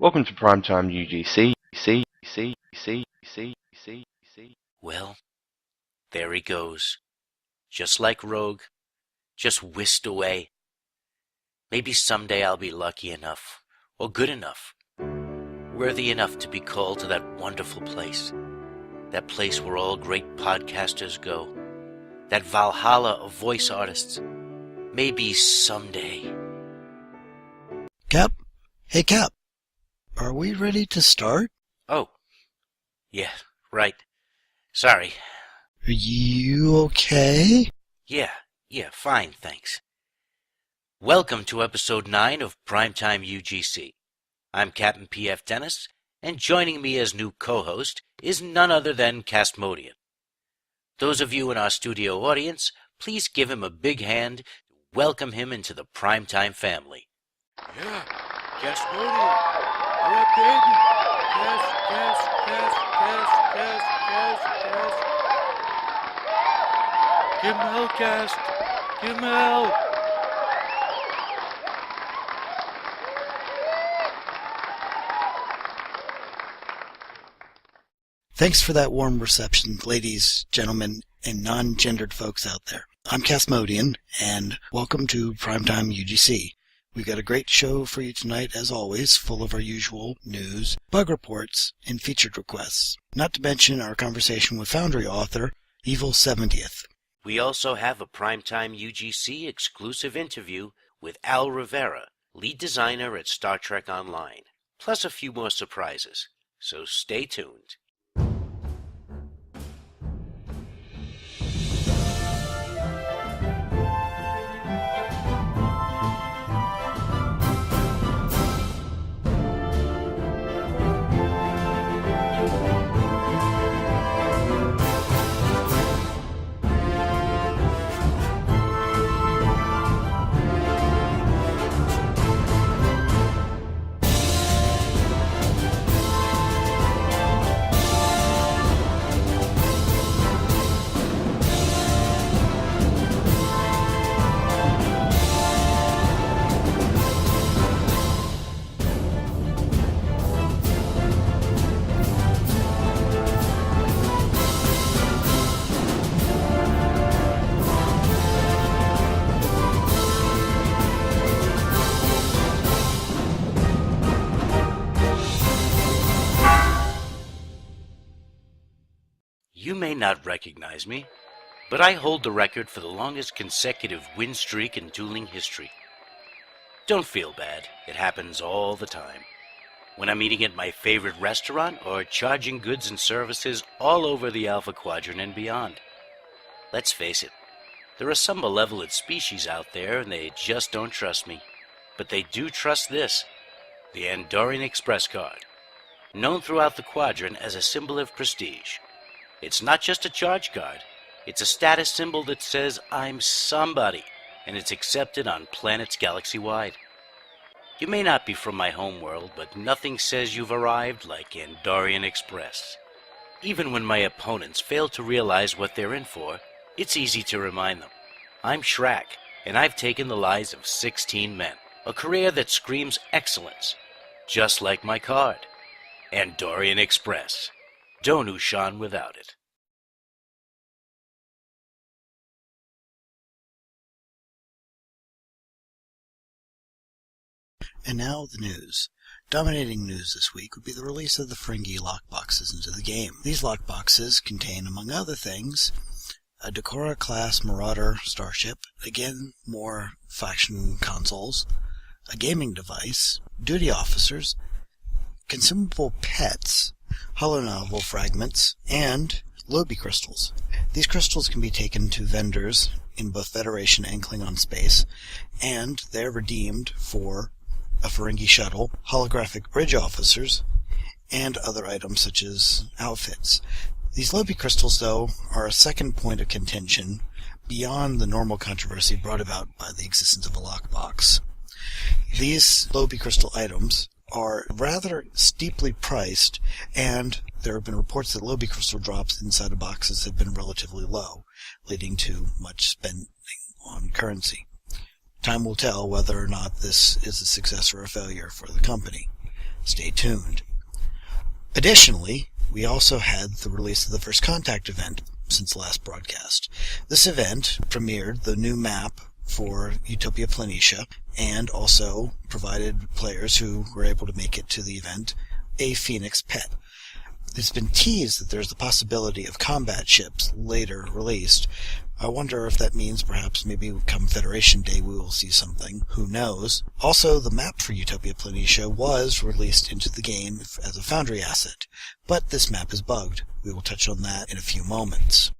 Welcome to Primetime UGC. Well, there he goes. Just like Rogue, just whisked away. Maybe someday I'll be lucky enough, or good enough, worthy enough to be called to that wonderful place. That place where all great podcasters go. That Valhalla of voice artists. Maybe someday. Cap? Hey, Cap. Are we ready to start? Oh. Yeah, right. Sorry. Are you okay? Yeah, fine, thanks. Welcome to episode 9 of Primetime UGC. I'm Captain P.F. Dennis, and joining me as new co-host is none other than Castmodian. Those of you in our studio audience, please give him a big hand to welcome him into the Primetime family. Yeah, Castmodian, you're up, baby. Cast. Give him hell, Cast. Give him hell. Thanks for that warm reception, ladies, gentlemen, and non-gendered folks out there. I'm Castmodian, and welcome to Primetime UGC. We've got a great show for you tonight, as always, full of our usual news, bug reports, and featured requests. Not to mention our conversation with Foundry author, Evil 70th. We also have a Primetime UGC exclusive interview with Al Rivera, lead designer at Star Trek Online, plus a few more surprises. So stay tuned. You may not recognize me, but I hold the record for the longest consecutive win streak in dueling history. Don't feel bad, it happens all the time. When I'm eating at my favorite restaurant or charging goods and services all over the Alpha Quadrant and beyond. Let's face it, there are some malevolent species out there and they just don't trust me. But they do trust this, the Andorian Express card, known throughout the quadrant as a symbol of prestige. It's not just a charge card. It's a status symbol that says, I'm somebody, and it's accepted on planets galaxy-wide. You may not be from my homeworld, but nothing says you've arrived like Andorian Express. Even when my opponents fail to realize what they're in for, it's easy to remind them. I'm Shrek, and I've taken the lives of 16 men, a career that screams excellence, just like my card, Andorian Express. Don't Ushan without it. And now the news. Dominating news this week would be the release of the Ferengi lockboxes into the game. These lockboxes contain, among other things, a Decorator-class Marauder starship, again, more faction consoles, a gaming device, duty officers, consumable pets, holonovel fragments, and Lobi crystals. These crystals can be taken to vendors in both Federation and Klingon space, and they're redeemed for a Ferengi shuttle, holographic bridge officers, and other items such as outfits. These Lobi crystals, though, are a second point of contention beyond the normal controversy brought about by the existence of a lockbox. These Lobi crystal items are rather steeply priced, and there have been reports that Lobi crystal drops inside of boxes have been relatively low, leading to much spending on currency. Time will tell whether or not this is a success or a failure for the company. Stay tuned. Additionally, we also had the release of the First Contact event since last broadcast. This event premiered the new map for Utopia Planitia and also provided players who were able to make it to the event a Phoenix pet. It's been teased that there's the possibility of combat ships later released. I wonder if that means perhaps maybe come Federation Day we will see something. Who knows? Also, the map for Utopia Planitia was released into the game as a Foundry asset, but this map is bugged. We will touch on that in a few moments.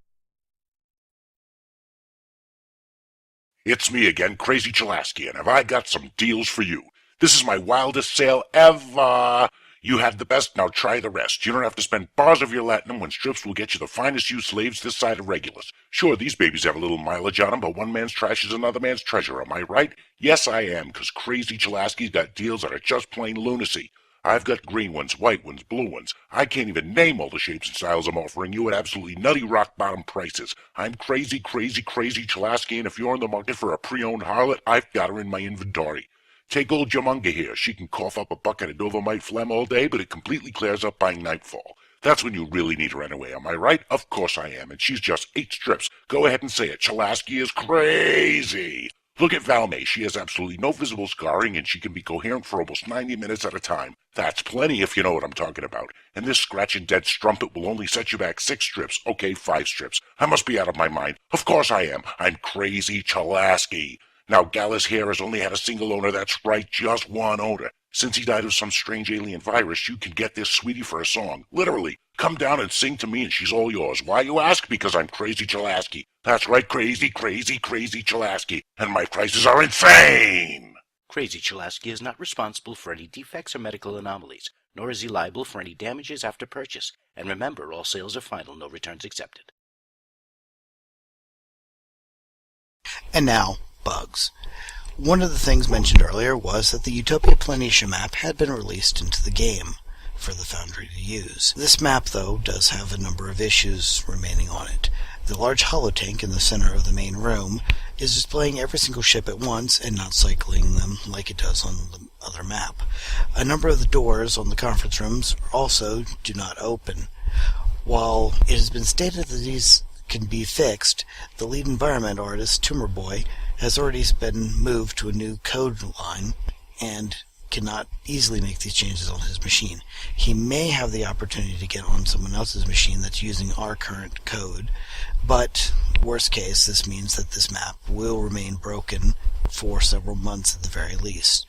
It's me again, Crazy Chalaski, and have I got some deals for you. This is my wildest sale ever. You had the best, now try the rest. You don't have to spend bars of your latinum when strips will get you the finest used slaves this side of Regulus. Sure, these babies have a little mileage on them, but one man's trash is another man's treasure, am I right? Yes, I am, because Crazy Chalaski's got deals that are just plain lunacy. I've got green ones, white ones, blue ones. I can't even name all the shapes and styles I'm offering you at absolutely nutty rock-bottom prices. I'm Crazy Chalaski, and if you're in the market for a pre-owned harlot, I've got her in my inventory. Take old Jamunga here. She can cough up a bucket of Dovamite phlegm all day, but it completely clears up by nightfall. That's when you really need her anyway, am I right? Of course I am, and she's just 8 strips. Go ahead and say it. Chalaski is crazy. Look at Valmay. She has absolutely no visible scarring, and she can be coherent for almost 90 minutes at a time. That's plenty if you know what I'm talking about. And this scratching dead strumpet will only set you back 6 strips. Okay, 5 strips. I must be out of my mind. Of course I am. I'm Crazy Chalaski. Now, Gallus here has only had a single owner. That's right, just one owner. Since he died of some strange alien virus, you can get this sweetie for a song. Literally. Come down and sing to me and she's all yours. Why, you ask? Because I'm Crazy Chalaski. That's right, Crazy Chalaski. And my prices are insane! Crazy Chalaski is not responsible for any defects or medical anomalies, nor is he liable for any damages after purchase. And remember, all sales are final, no returns accepted. And now, bugs. One of the things mentioned earlier was that the Utopia Planitia map had been released into the game for the Foundry to use. This map, though, does have a number of issues remaining on it. The large holotank in the center of the main room is displaying every single ship at once and not cycling them like it does on the other map. A number of the doors on the conference rooms also do not open. While it has been stated that these can be fixed, the lead environment artist, Tumor Boy, has already been moved to a new code line and cannot easily make these changes on his machine. He may have the opportunity to get on someone else's machine that's using our current code, but worst case, this means that this map will remain broken for several months at the very least.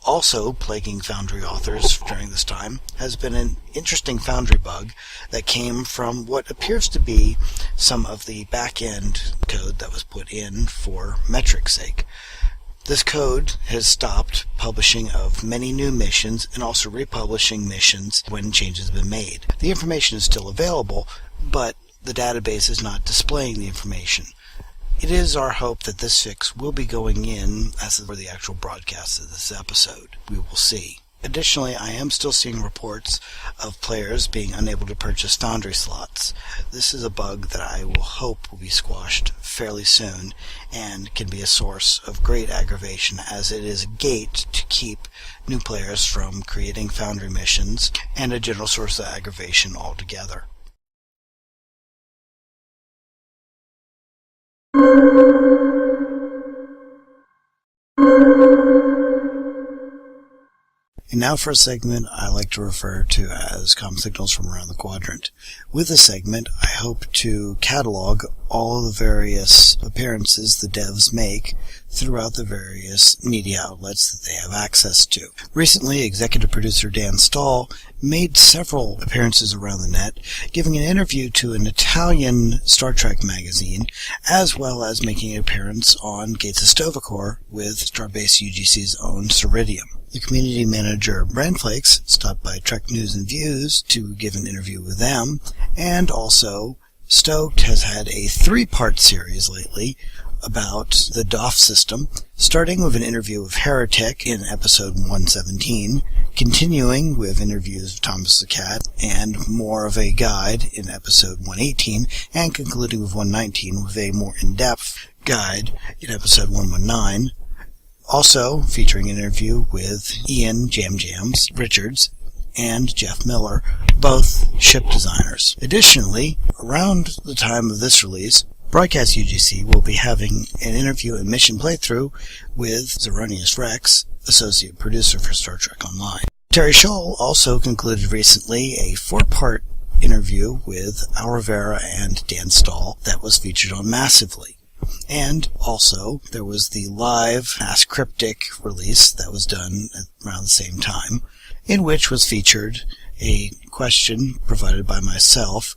Also plaguing Foundry authors during this time has been an interesting Foundry bug that came from what appears to be some of the back-end code that was put in for metric's sake. This code has stopped publishing of many new missions and also republishing missions when changes have been made. The information is still available, but the database is not displaying the information. It is our hope that this fix will be going in as for the actual broadcast of this episode. We will see. Additionally, I am still seeing reports of players being unable to purchase Foundry slots. This is a bug that I will hope will be squashed fairly soon and can be a source of great aggravation, as it is a gate to keep new players from creating Foundry missions and a general source of aggravation altogether. And now for a segment I like to refer to as comm signals from around the quadrant. With this segment, I hope to catalog all of the various appearances the devs make throughout the various media outlets that they have access to. Recently, executive producer Dan Stahl made several appearances around the net, giving an interview to an Italian Star Trek magazine, as well as making an appearance on Gates of Stovacore with Starbase UGC's own Ceridium. The community manager, Brandflakes, stopped by Trek News and Views to give an interview with them, and also Stoked has had a 3-part series lately about the DOF system, starting with an interview with Heretic in episode 117, continuing with interviews of Thomas the Cat and more of a guide in episode 118, and concluding with 119 with a more in-depth guide in episode 119. Also featuring an interview with Ian Jams Richards and Jeff Miller, both ship designers. Additionally, around the time of this release, Broadcast UGC will be having an interview and mission playthrough with Zeronius Rex, associate producer for Star Trek Online. Terry Scholl also concluded recently a 4-part interview with Al Rivera and Dan Stahl that was featured on Massively. And also, there was the live Ask Cryptic release that was done around the same time, in which was featured a question provided by myself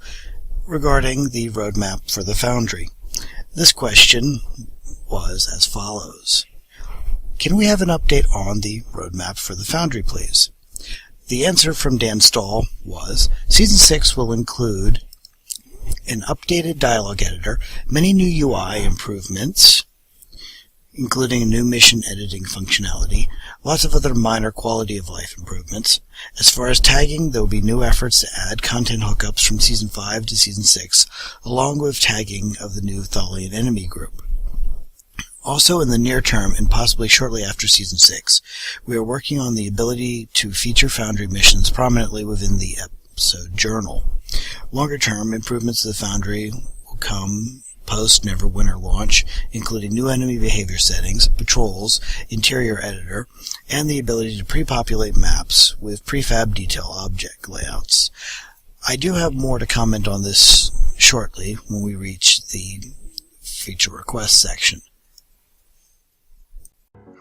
regarding the roadmap for the Foundry. This question was as follows. Can we have an update on the roadmap for the Foundry, please? The answer from Dan Stahl was, Season 6 will include an updated dialogue editor, many new UI improvements, including a new mission editing functionality, lots of other minor quality of life improvements. As far as tagging, there will be new efforts to add content hookups from Season 5 to Season 6, along with tagging of the new Thalian enemy group. Also in the near term, and possibly shortly after Season 6, we are working on the ability to feature Foundry missions prominently within the episode journal. Longer term, improvements to the Foundry will come post-Neverwinter launch, including new enemy behavior settings, patrols, interior editor, and the ability to pre-populate maps with prefab detail object layouts. I do have more to comment on this shortly when we reach the feature request section.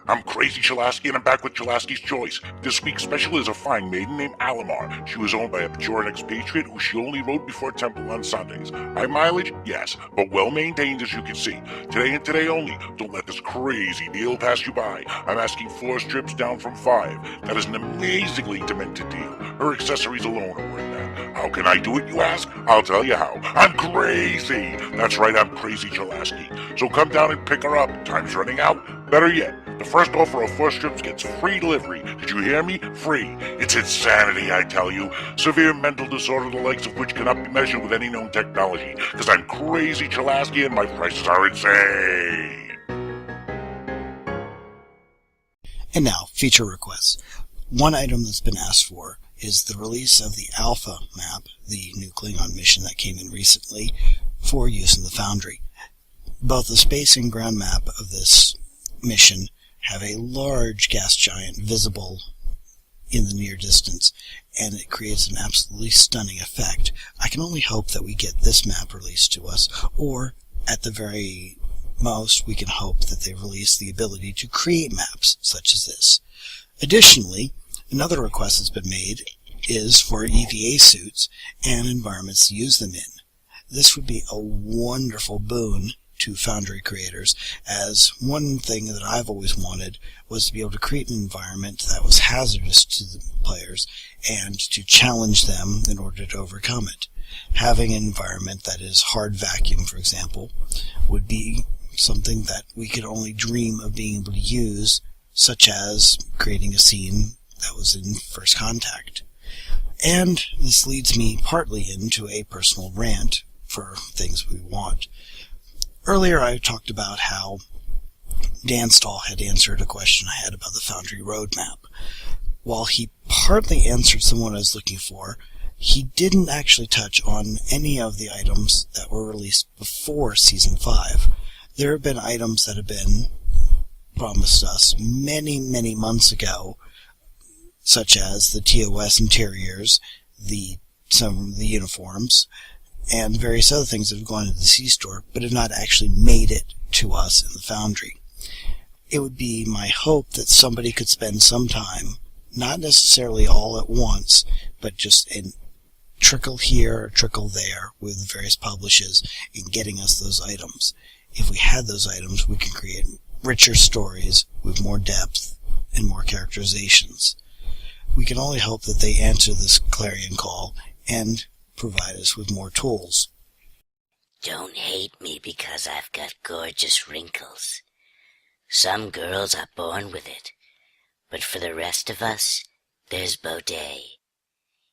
I'm Crazy Chulaski, and I'm back with Chulaski's Choice. This week's special is a fine maiden named Alamar. She was owned by a Bajoran expatriate who she only rode before temple on Sundays. High mileage? Yes, but well maintained as you can see. Today and today only. Don't let this crazy deal pass you by. I'm asking 4 strips down from 5. That is an amazingly demented deal. Her accessories alone are worth that. How can I do it, you ask? I'll tell you how. I'm crazy! That's right, I'm Crazy Chulaski. So come down and pick her up. Time's running out. Better yet, the first offer of 4 strips gets free delivery. Did you hear me? Free. It's insanity, I tell you. Severe mental disorder the likes of which cannot be measured with any known technology. Because I'm Crazy Chulaski and my prices are insane. And now, feature requests. One item that's been asked for is the release of the Alpha map, the new Klingon mission that came in recently, for use in the Foundry. Both the space and ground map of this mission have a large gas giant visible in the near distance, and it creates an absolutely stunning effect. I can only hope that we get this map released to us, or at the very most, we can hope that they release the ability to create maps such as this. Additionally, another request that's been made is for EVA suits and environments to use them in. This would be a wonderful boon to Foundry creators, as one thing that I've always wanted was to be able to create an environment that was hazardous to the players and to challenge them in order to overcome it. Having an environment that is hard vacuum, for example, would be something that we could only dream of being able to use, such as creating a scene that was in First Contact. And this leads me partly into a personal rant for things we want. Earlier I talked about how Dan Stahl had answered a question I had about the Foundry roadmap. While he partly answered someone I was looking for, he didn't actually touch on any of the items that were released before Season 5. There have been items that have been promised us many, many months ago, such as the TOS interiors, some of the uniforms, and various other things that have gone into the C-Store, but have not actually made it to us in the Foundry. It would be my hope that somebody could spend some time, not necessarily all at once, but just a trickle here, a trickle there, with various publishers in getting us those items. If we had those items, we can create richer stories with more depth and more characterizations. We can only hope that they answer this clarion call and provide us with more tools. Don't hate me because I've got gorgeous wrinkles. Some girls are born with it, but for the rest of us, there's Baudet.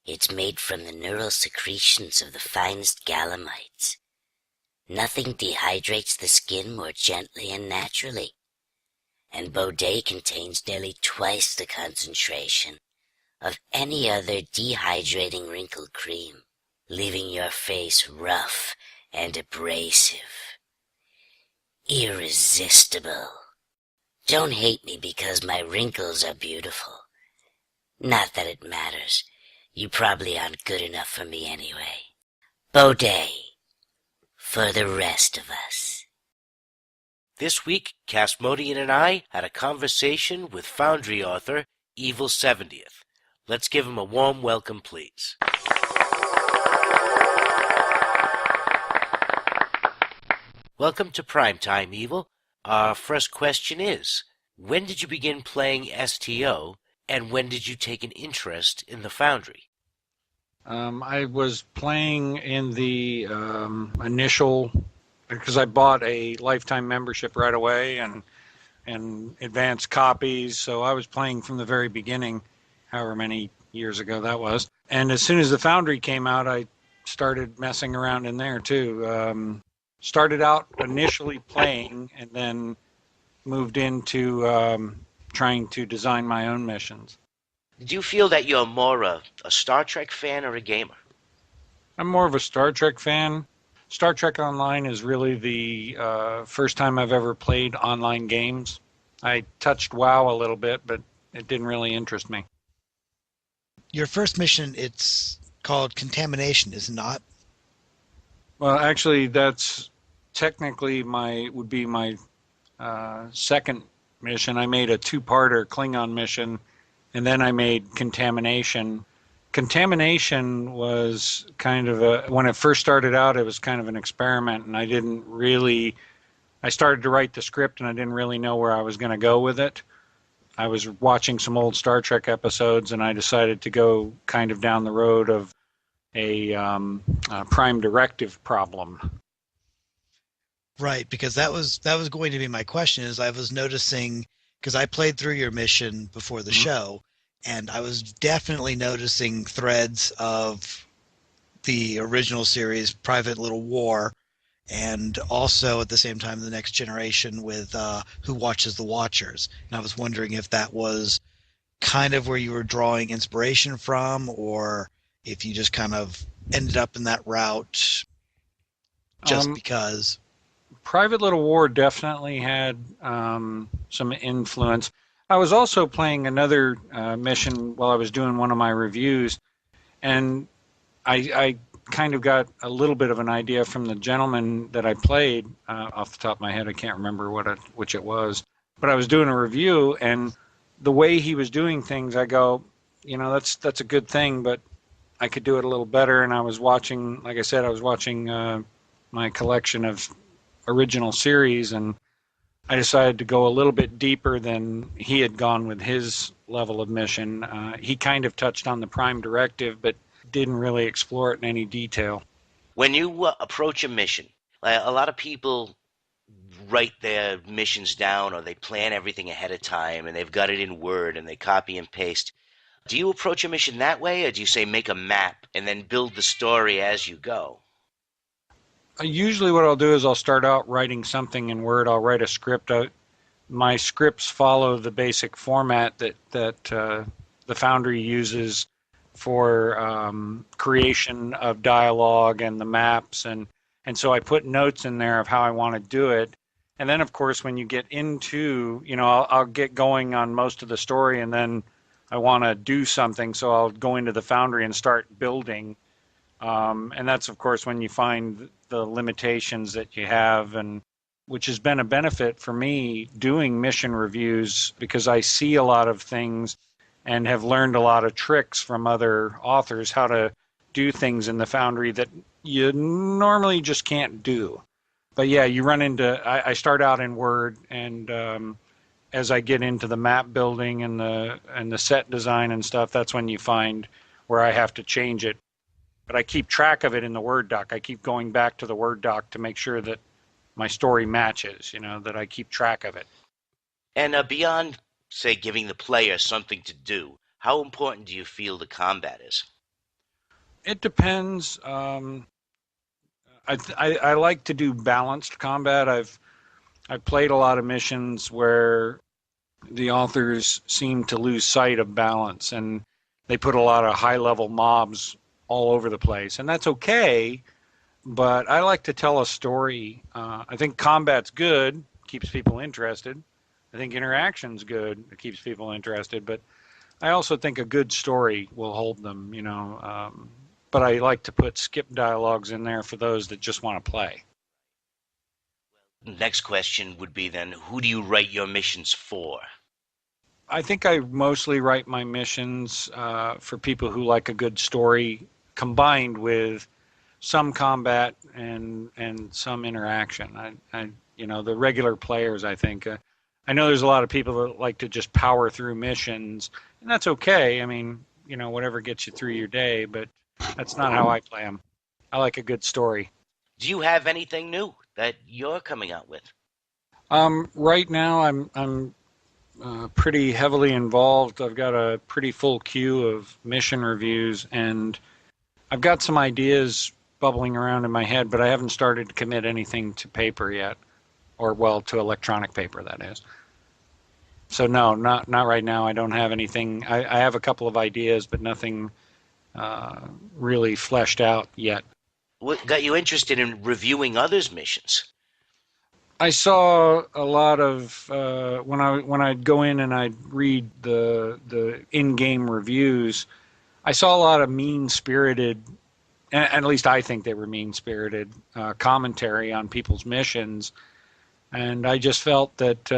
It's made from the neural secretions of the finest galamites. Nothing dehydrates the skin more gently and naturally, and Baudet contains nearly twice the concentration of any other dehydrating wrinkle cream, leaving your face rough and abrasive. Irresistible. Don't hate me because my wrinkles are beautiful. Not that it matters. You probably aren't good enough for me anyway. Baudet. For the rest of us. This week, Casmodian and I had a conversation with Foundry author Evil 70th. Let's give him a warm welcome, please. Welcome to Primetime, Evil. Our first question is, when did you begin playing STO, and when did you take an interest in the Foundry? I was playing in the initial, because I bought a lifetime membership right away and advanced copies, so I was playing from the very beginning, however many years ago that was. And as soon as the Foundry came out, I started messing around in there too. Started out initially playing and then moved into trying to design my own missions. Do you feel that you're more a Star Trek fan or a gamer? I'm more of a Star Trek fan. Star Trek Online is really the first time I've ever played online games. I touched WoW a little bit, but it didn't really interest me. Your first mission, it's called Contamination, is it not? Well, actually, that's technically would be my second mission. I made a two-parter Klingon mission, and then I made Contamination. Contamination was kind of when it first started out, it was kind of an experiment, and I started to write the script, and I didn't really know where I was going to go with it. I was watching some old Star Trek episodes, and I decided to go kind of down the road of a prime directive problem. Right, because that was going to be my question. Is I was noticing, because I played through your mission before the show, and I was definitely noticing threads of the original series, Private Little War, and also at the same time the Next Generation with Who Watches the Watchers. And I was wondering if that was kind of where you were drawing inspiration from, or if you just kind of ended up in that route just because. Private Little War definitely had some influence. I was also playing another mission while I was doing one of my reviews, and I kind of got a little bit of an idea from the gentleman that I played. Off the top of my head, I can't remember which it was, but I was doing a review, and the way he was doing things, I go, that's a good thing, but I could do it a little better. And I was watching, like I said, my collection of original series, and I decided to go a little bit deeper than he had gone with his level of mission. He kind of touched on the prime directive, but didn't really explore it in any detail. When you approach a mission, a lot of people write their missions down, or they plan everything ahead of time, and they've got it in Word, and they copy and paste. Do you approach a mission that way, or do you say make a map and then build the story as you go? Usually what I'll do is I'll start out writing something in Word. I'll write a script out. My scripts follow the basic format that the Foundry uses for creation of dialogue and the maps, and so I put notes in there of how I want to do it. And then, of course, when you get into, I'll get going on most of the story, and then I want to do something, so I'll go into the Foundry and start building. And that's, of course, when you find the limitations that you have, and which has been a benefit for me doing mission reviews, because I see a lot of things and have learned a lot of tricks from other authors how to do things in the Foundry that you normally just can't do. But yeah, you run into, I start out in Word, and as I get into the map building and the set design and stuff, that's when you find where I have to change it. But I keep track of it in the Word doc. I keep going back to the Word doc to make sure that my story matches, that I keep track of it. And beyond, say, giving the player something to do, how important do you feel the combat is? It depends. I like to do balanced combat. I've played a lot of missions where the authors seem to lose sight of balance, and they put a lot of high-level mobs all over the place, and that's okay. But I like to tell a story. I think combat's good, keeps people interested. I think interaction's good, it keeps people interested. But I also think a good story will hold them, but I like to put skip dialogues in there for those that just want to play. Next question would be then, who do you write your missions for? I think I mostly write my missions for people who like a good story combined with some combat and some interaction. The regular players, I think. I know there's a lot of people that like to just power through missions, and that's okay. I mean, whatever gets you through your day, but that's not how I play them. I like a good story. Do you have anything new that you're coming out with? Right now, I'm pretty heavily involved. I've got a pretty full queue of mission reviews, and I've got some ideas bubbling around in my head, but I haven't started to commit anything to paper yet, to electronic paper, that is. So no, not right now. I don't have anything. I have a couple of ideas, but nothing really fleshed out yet. What got you interested in reviewing others' missions? I saw a lot of when I'd go in and I'd read the in-game reviews. I saw a lot of mean-spirited, and at least I think they were mean-spirited commentary on people's missions, and I just felt that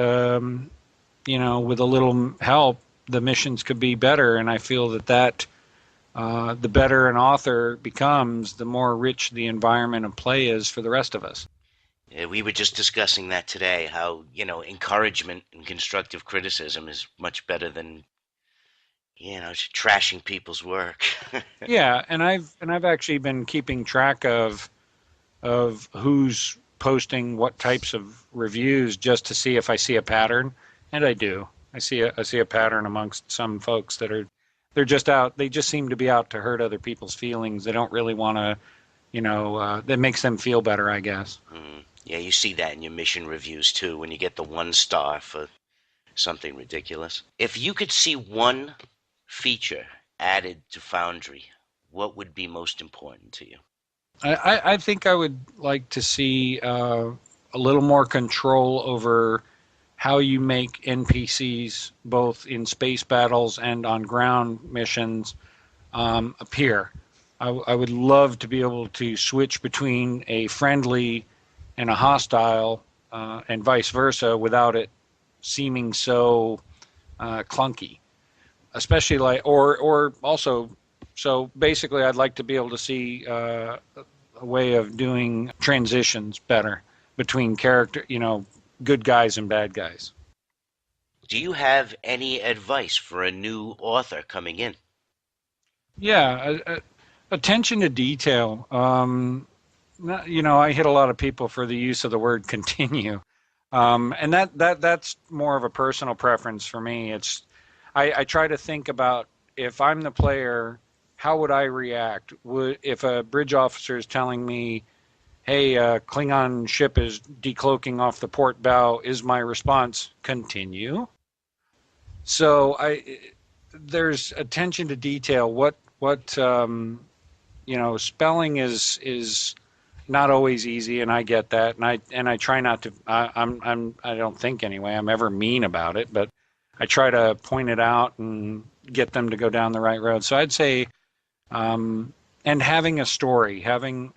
with a little help, the missions could be better. And I feel that the better an author becomes, the more rich the environment of play is for the rest of us. We were just discussing that today, how, encouragement and constructive criticism is much better than, trashing people's work. Yeah, and I've actually been keeping track of who's posting what types of reviews just to see if I see a pattern. And I do. I see a pattern amongst some folks that they're just out. They just seem to be out to hurt other people's feelings. They don't really want to, that makes them feel better, I guess. Yeah, you see that in your mission reviews too, when you get the 1 star for something ridiculous. If you could see one feature added to Foundry, what would be most important to you? I think I would like to see a little more control over how you make NPCs, both in space battles and on ground missions, appear. I would love to be able to switch between a friendly and a hostile, and vice versa, without it seeming so clunky. Especially or also, so basically, I'd like to be able to see a way of doing transitions better between character, good guys and bad guys. Do you have any advice for a new author coming in? Yeah, attention to detail. I hit a lot of people for the use of the word continue, and that's more of a personal preference for me. I try to think about, if I'm the player, how would I react? If a bridge officer is telling me, hey, Klingon ship is decloaking off the port bow, is my response continue? So there's attention to detail. What spelling is not always easy, and I get that, and I try not to. I don't think anyway I'm ever mean about it, but I try to point it out and get them to go down the right road. So I'd say. And having a story, having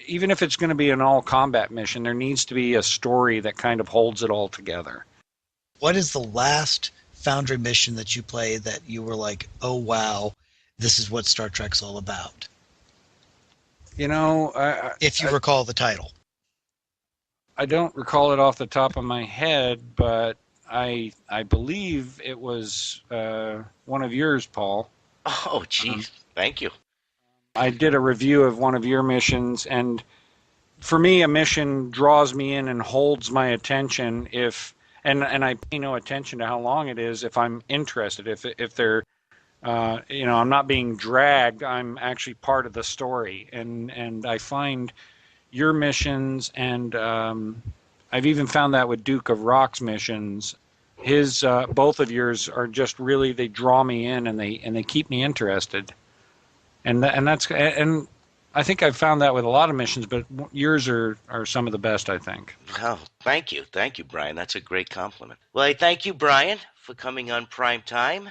even if it's going to be an all combat mission, there needs to be a story that kind of holds it all together. What is the last Foundry mission that you played that you were like, oh wow, this is what Star Trek's all about? If you recall the title. I don't recall it off the top of my head, but I believe it was one of yours, Paul. Oh, geez. Thank you. I did a review of one of your missions, and for me, a mission draws me in and holds my attention and I pay no attention to how long it is if I'm interested. If they're, I'm not being dragged, I'm actually part of the story. And I find your missions, and I've even found that with Duke of Rock's missions, his both of yours are just really, they draw me in, and they keep me interested. And I think I've found that with a lot of missions, but yours are some of the best, I think. Well, thank you, Brian. That's a great compliment. Well, I thank you, Brian, for coming on Prime Time,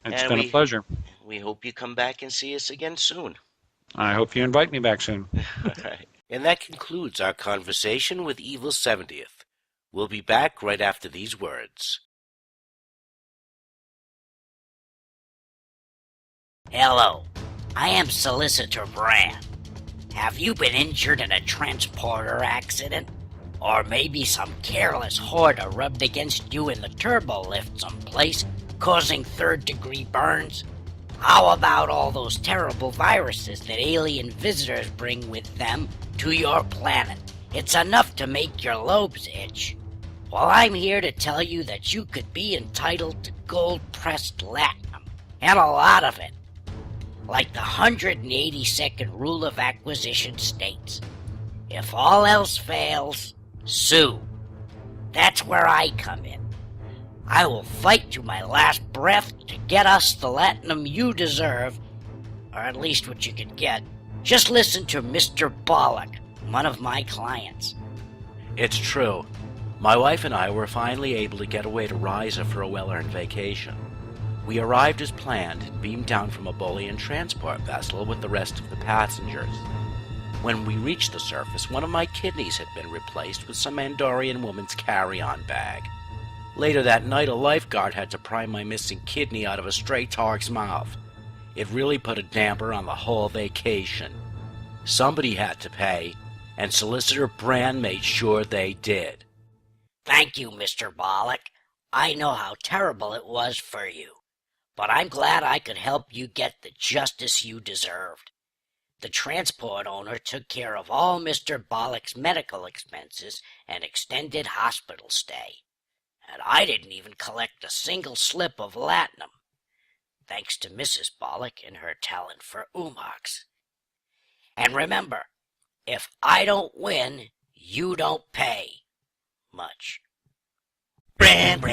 It's and been a pleasure. we hope you come back and see us again soon. I hope you invite me back soon. All right. And that concludes our conversation with Evil 70th. We'll be back right after these words. Hello, I am Solicitor Brand. Have you been injured in a transporter accident? Or maybe some careless hoarder rubbed against you in the turbo lift someplace, causing third-degree burns? How about all those terrible viruses that alien visitors bring with them to your planet? It's enough to make your lobes itch. Well, I'm here to tell you that you could be entitled to gold-pressed latinum, and a lot of it. Like the 182nd rule of acquisition states, if all else fails, sue. That's where I come in. I will fight to my last breath to get us the latinum you deserve, or at least what you can get. Just listen to Mr. Bollock, one of my clients. It's true. My wife and I were finally able to get away to Riza for a well-earned vacation. We arrived as planned and beamed down from a Bolian transport vessel with the rest of the passengers. When we reached the surface, one of my kidneys had been replaced with some Andorian woman's carry-on bag. Later that night, a lifeguard had to pry my missing kidney out of a stray targ's mouth. It really put a damper on the whole vacation. Somebody had to pay, and Solicitor Brand made sure they did. Thank you, Mr. Bollock. I know how terrible it was for you, but I'm glad I could help you get the justice you deserved. The transport owner took care of all Mr. Bollock's medical expenses and extended hospital stay. And I didn't even collect a single slip of latinum, thanks to Mrs. Bollock and her talent for umox. And remember, if I don't win, you don't pay much. Brand,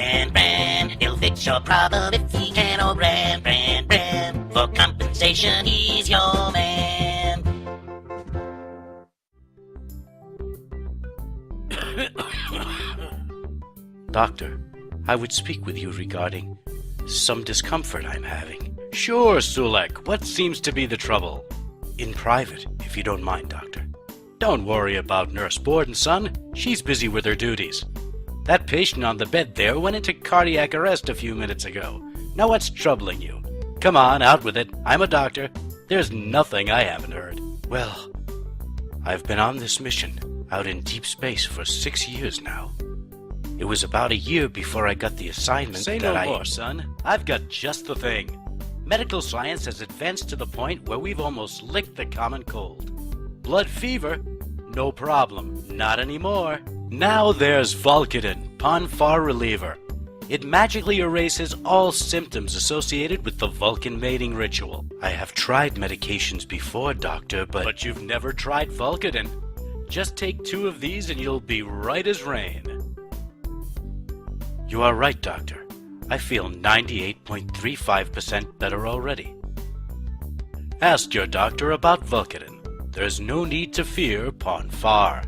he'll fix your problem if he can. Oh, Brand. For compensation, he's your man. Doctor, I would speak with you regarding some discomfort I'm having. Sure, Sulek. What seems to be the trouble? In private, if you don't mind, Doctor. Don't worry about Nurse Borden, son. She's busy with her duties. That patient on the bed there went into cardiac arrest a few minutes ago. Now what's troubling you? Come on, out with it. I'm a doctor. There's nothing I haven't heard. Well, I've been on this mission out in deep space for 6 years now. It was about a year before I got the assignment Say that no more, son. I've got just the thing. Medical science has advanced to the point where we've almost licked the common cold. Blood fever? No problem. Not anymore. Now there's Vulcaden, Ponfar Reliever. It magically erases all symptoms associated with the Vulcan mating ritual. I have tried medications before, Doctor, But you've never tried Vulcaden. Just take 2 of these and you'll be right as rain. You are right, Doctor. I feel 98.35% better already. Ask your doctor about Vulcaden. There's no need to fear Ponfar.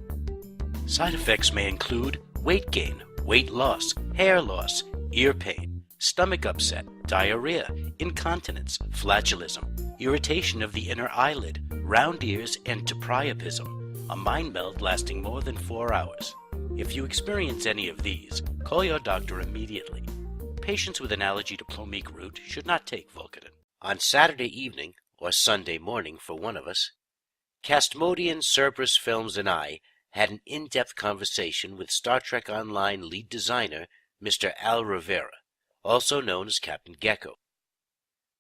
Side effects may include weight gain, weight loss, hair loss, ear pain, stomach upset, diarrhea, incontinence, flatulism, irritation of the inner eyelid, round ears, and priapism, a mind meld lasting more than 4 hours. If you experience any of these, call your doctor immediately. Patients with an allergy to plomeek root should not take Vulcaden. On Saturday evening, or Sunday morning for one of us, Castmodian, Cerberus Films, and I had an in-depth conversation with Star Trek Online lead designer, Mr. Al Rivera, also known as Captain Gecko.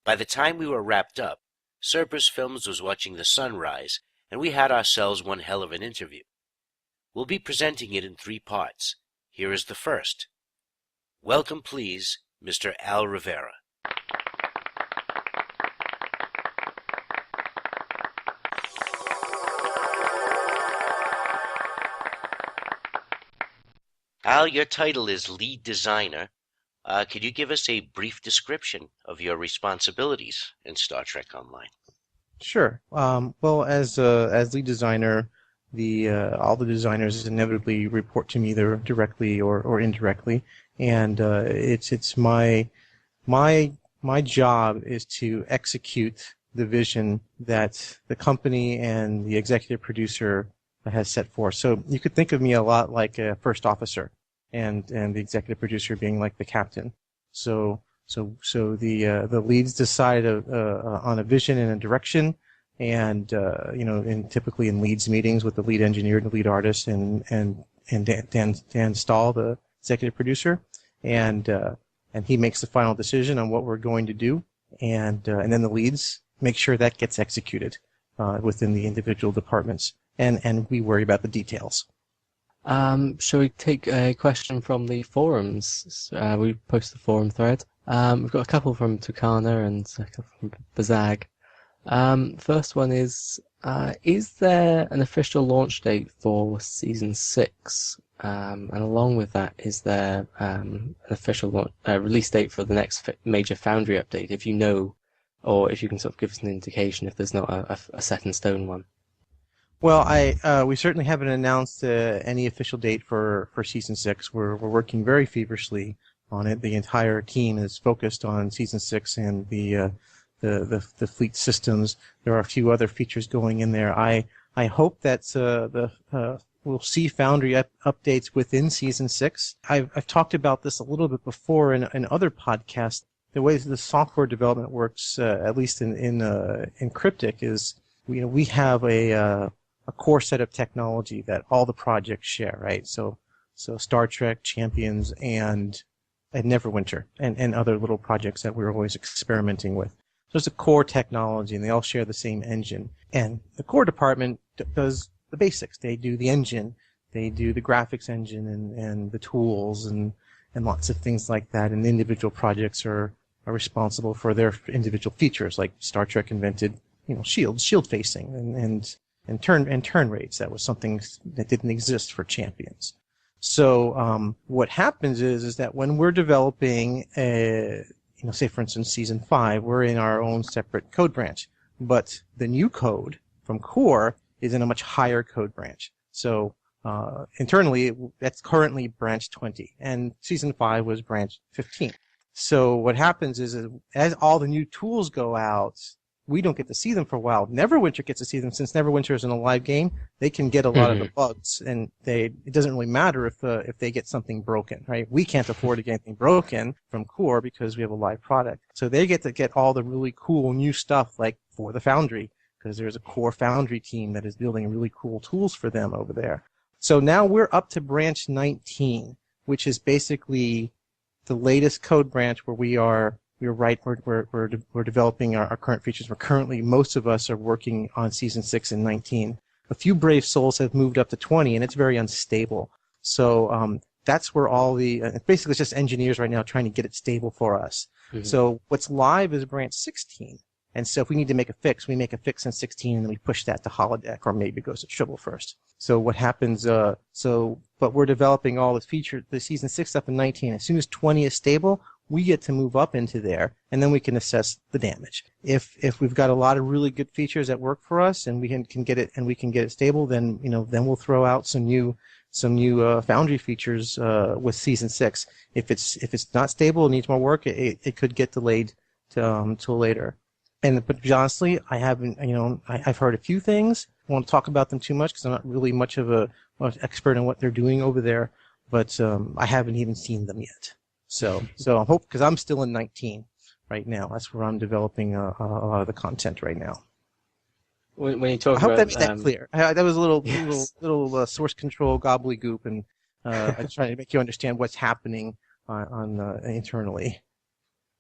By the time we were wrapped up, Cerberus Films was watching the sunrise, and we had ourselves one hell of an interview. We'll be presenting it in 3 parts. Here is the first. Welcome, please, Mr. Al Rivera. Al, your title is lead designer. Could you give us a brief description of your responsibilities in Star Trek Online? Sure. Well, as lead designer, the all the designers inevitably report to me either directly or indirectly, and it's my job is to execute the vision that the company and the executive producer has set forth. So you could think of me a lot like a first officer, and the executive producer being like the captain. So the leads decide on a vision and a direction, and typically in leads meetings with the lead engineer and the lead artist and Dan Stahl, the executive producer, and he makes the final decision on what we're going to do, and then the leads make sure that gets executed within the individual departments, and we worry about the details. Shall we take a question from the forums? We posted the forum thread. We've got a couple from Tucana and a couple from Bazag. First one is there an official launch date for Season 6? And along with that, is there an official release date for the next major Foundry update, if you know, or if you can sort of give us an indication if there's not a set-in-stone one? Well, we certainly haven't announced any official date for Season 6. We're working very feverishly on it. The entire team is focused on Season 6 and the fleet systems. There are a few other features going in there. I hope that we'll see Foundry updates within Season 6. I've talked about this a little bit before in other podcasts. The way the software development works, at least in Cryptic, is we have a core set of technology that all the projects share, right? So Star Trek, Champions, and Neverwinter, and other little projects that we're always experimenting with. So it's a core technology, and they all share the same engine. And the core department does the basics. They do the engine, they do the graphics engine, and the tools, and lots of things like that. And the individual projects are responsible for their individual features, like Star Trek invented, shield facing and turn rates. That was something that didn't exist for Champions. So what happens is that when we're developing say for instance Season 5, we're in our own separate code branch, but the new code from core is in a much higher code branch. So internally, that's currently branch 20, and Season 5 was branch 15. So what happens is as all the new tools go out, we don't get to see them for a while. Neverwinter gets to see them. Since Neverwinter is in a live game, they can get a lot of the bugs, and it doesn't really matter if they get something broken, right? We can't afford to get anything broken from core because we have a live product. So they get to get all the really cool new stuff, like for the Foundry, because there's a core Foundry team that is building really cool tools for them over there. So now we're up to branch 19, which is basically the latest code branch where we're developing our current features. Most of us are working on Season 6 and 19. A few brave souls have moved up to 20, and it's very unstable. So that's where basically it's just engineers right now trying to get it stable for us. Mm-hmm. So what's live is branch 16. And so if we need to make a fix, we make a fix in 16, and then we push that to holodeck, or maybe it goes to Tribble first. So what happens, but we're developing all the Season 6 stuff in 19. As soon as 20 is stable, we get to move up into there, and then we can assess the damage. If we've got a lot of really good features that work for us, and we can get it stable, then we'll throw out some new Foundry features with Season 6. If it's not stable and needs more work, it could get delayed till later. But honestly, I haven't. I've heard a few things. I won't talk about them too much because I'm not really much of an expert in what they're doing over there. But I haven't even seen them yet. So I hope, because I'm still in 19 right now. That's where I'm developing a lot of the content right now. When you talk I hope about, that made that clear. That was a little source control gobbledygook, and I'm trying to make you understand what's happening on internally.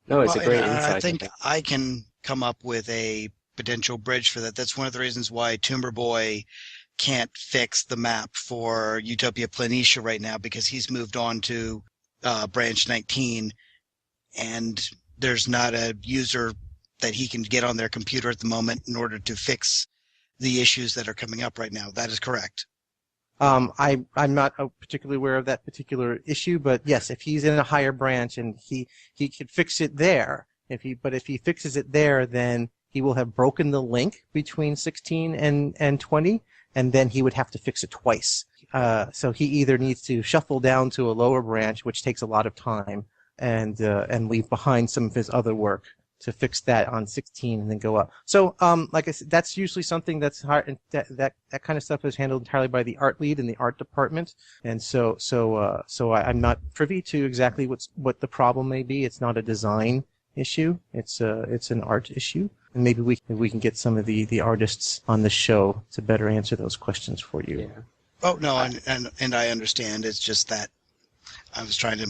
No, it's a great insight. I think I can come up with a potential bridge for that. That's one of the reasons why Tumor Boy can't fix the map for Utopia Planitia right now, because he's moved on to branch 19, and there's not a user that he can get on their computer at the moment in order to fix the issues that are coming up right now. That is correct. I'm not particularly aware of that particular issue, but yes, if he's in a higher branch and he could fix it there, if he fixes it there, then he will have broken the link between 16 and 20, and then he would have to fix it twice. So he either needs to shuffle down to a lower branch, which takes a lot of time, and leave behind some of his other work to fix that on 16 and then go up. So, like I said, that's usually something that's hard, and that kind of stuff is handled entirely by the art lead in the art department. And so I'm not privy to exactly what the problem may be. It's not a design issue. It's an art issue. And maybe we can get some of the artists on the show to better answer those questions for you. Yeah. Oh no, and I understand. It's just that I was trying to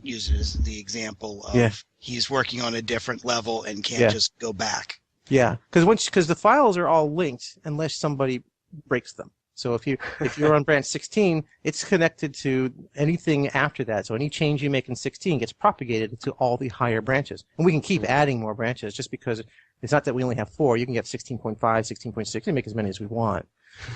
use it as the example of he's working on a different level and can't just go back. Yeah, because the files are all linked unless somebody breaks them. So if you're on branch 16, it's connected to anything after that. So any change you make in 16 gets propagated to all the higher branches. And we can keep adding more branches just because it's not that we only have 4. You can get 16.5, 16.6, and make as many as we want.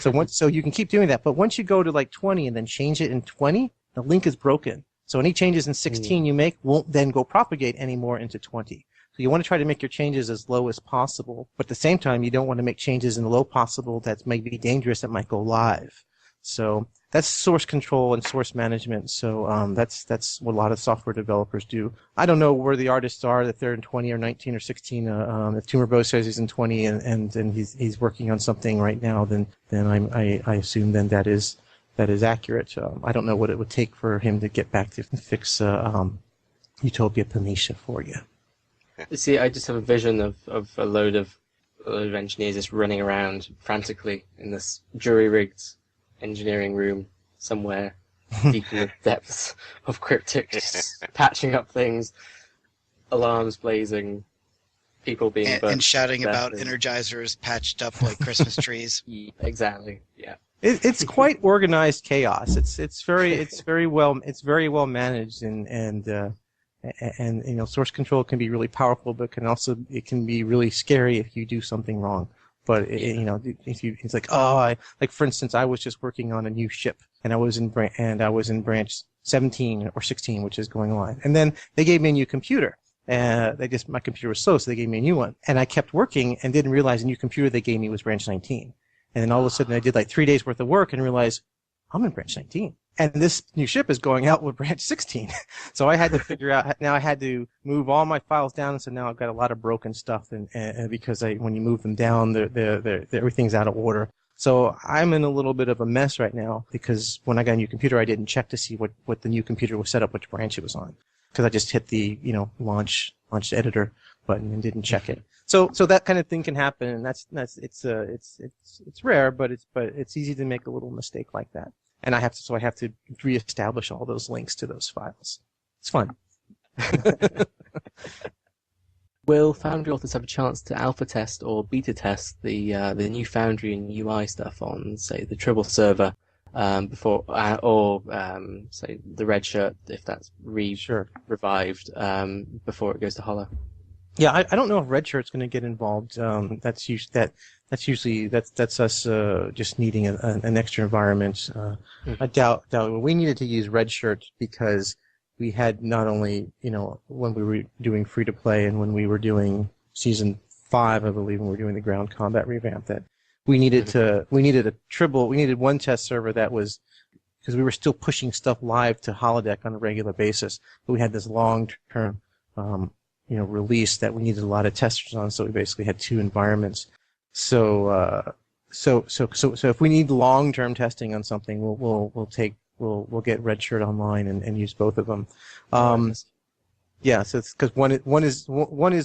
So you can keep doing that. But once you go to like 20 and then change it in 20, the link is broken. So any changes in 16 you make won't then go propagate anymore into 20. So you want to try to make your changes as low as possible, but at the same time, you don't want to make changes in the low possible that may be dangerous, that might go live. So that's source control and source management. So that's what a lot of software developers do. I don't know where the artists are, if they're in 20 or 19 or 16. If Tumorbo says he's in 20 and he's working on something right now, then I assume then that is accurate. I don't know what it would take for him to get back to fix Utopia Panisha for you. See, I just have a vision of a load of engineers just running around frantically in this jury-rigged engineering room somewhere deep in the depths of Cryptic, just patching up things, alarms blazing, people being burnt and shouting about and energizers patched up like Christmas trees. Exactly, yeah. It's quite organized chaos. It's very well managed, and you know, source control can be really powerful, but it can be really scary if you do something wrong. But you know, it's like, like for instance, I was just working on a new ship, and I was in branch 17 or 16, which is going on, and then they gave me a new computer. My computer was slow, so they gave me a new one, and I kept working and didn't realize the new computer they gave me was branch 19. And then all of a sudden, I did like 3 days worth of work and realized I'm in branch 19. And this new ship is going out with branch 16. So I had to figure out, now I had to move all my files down, and so now I've got a lot of broken stuff, and because when you move them down, everything's out of order. So I'm in a little bit of a mess right now, because when I got a new computer, I didn't check to see what the new computer was set up, which branch it was on. Because I just hit the, launch editor button and didn't check it. So that kind of thing can happen, and it's rare, but it's easy to make a little mistake like that. And I have to reestablish all those links to those files. It's fun. Will Foundry authors have a chance to alpha test or beta test the new Foundry and UI stuff on, say, the Tribble server before, or say the Redshirt, if that's revived before it goes to Hollow? Yeah, I don't know if Redshirt's going to get involved. That's usually us just needing an extra environment. I doubt we needed to use Redshirt because we had not only when we were doing free to play and when we were doing season 5, I believe, when we were doing the ground combat revamp, that we needed one test server that was, because we were still pushing stuff live to Holodeck on a regular basis, but we had this long-term release that we needed a lot of testers on, so we basically had 2 environments. So if we need long-term testing on something, we'll get Redshirt online and use both of them. Yeah, so it's because one is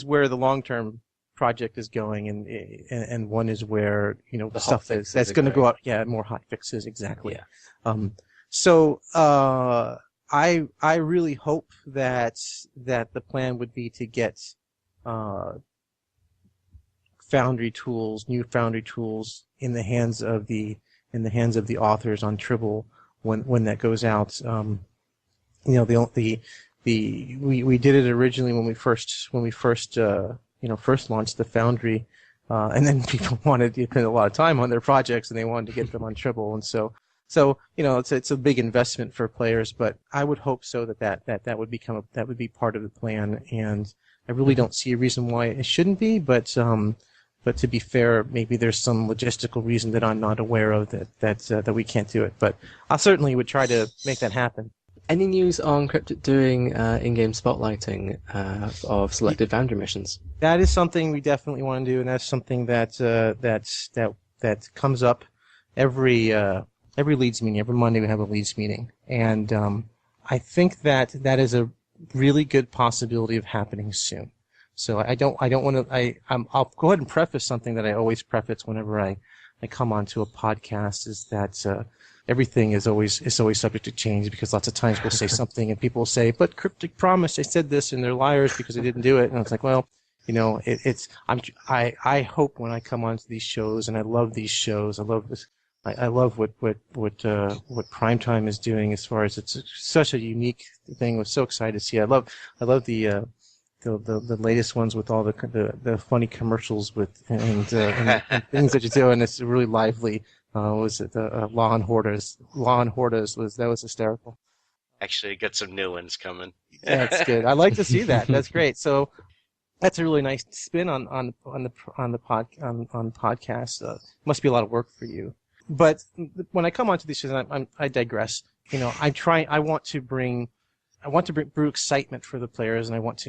where the long-term project is going, and one is where the stuff that's going to go out. Yeah, more hot fixes, exactly. Yeah. I really hope that the plan would be to get new Foundry tools in the hands of the authors on Tribble when that goes out. We did it originally when we first launched the Foundry, and then people wanted to spend a lot of time on their projects and they wanted to get them on Tribble, and so So it's a big investment for players, but I would hope so that would be part of the plan, and I really don't see a reason why it shouldn't be. But to be fair, maybe there's some logistical reason that I'm not aware of that we can't do it. But I certainly would try to make that happen. Any news on Cryptic doing in-game spotlighting of selected Foundry missions? That is something we definitely want to do, and that's something that comes up every leads meeting. Every Monday we have a leads meeting, and I think that is a really good possibility of happening soon. So I don't want to. I'll go ahead and preface something that I always preface whenever I come onto a podcast, is that everything is always subject to change, because lots of times we'll say something and people will say, "But Cryptic promised they said this, and they're liars because they didn't do it." And it's like, well, I hope when I come onto these shows, and I love these shows. I love this. I love what Primetime is doing, as far as it's such a unique thing. I was so excited to see. I love the latest ones with all the funny commercials and things that you do, and it's really lively. Was it Law and Hoarders? Law and Hoarders was hysterical. Actually, got some new ones coming. That's good. I like to see that. That's great. So that's a really nice spin on the podcast. Must be a lot of work for you. But when I come onto these shows, I digress. I want to brew excitement for the players, and I want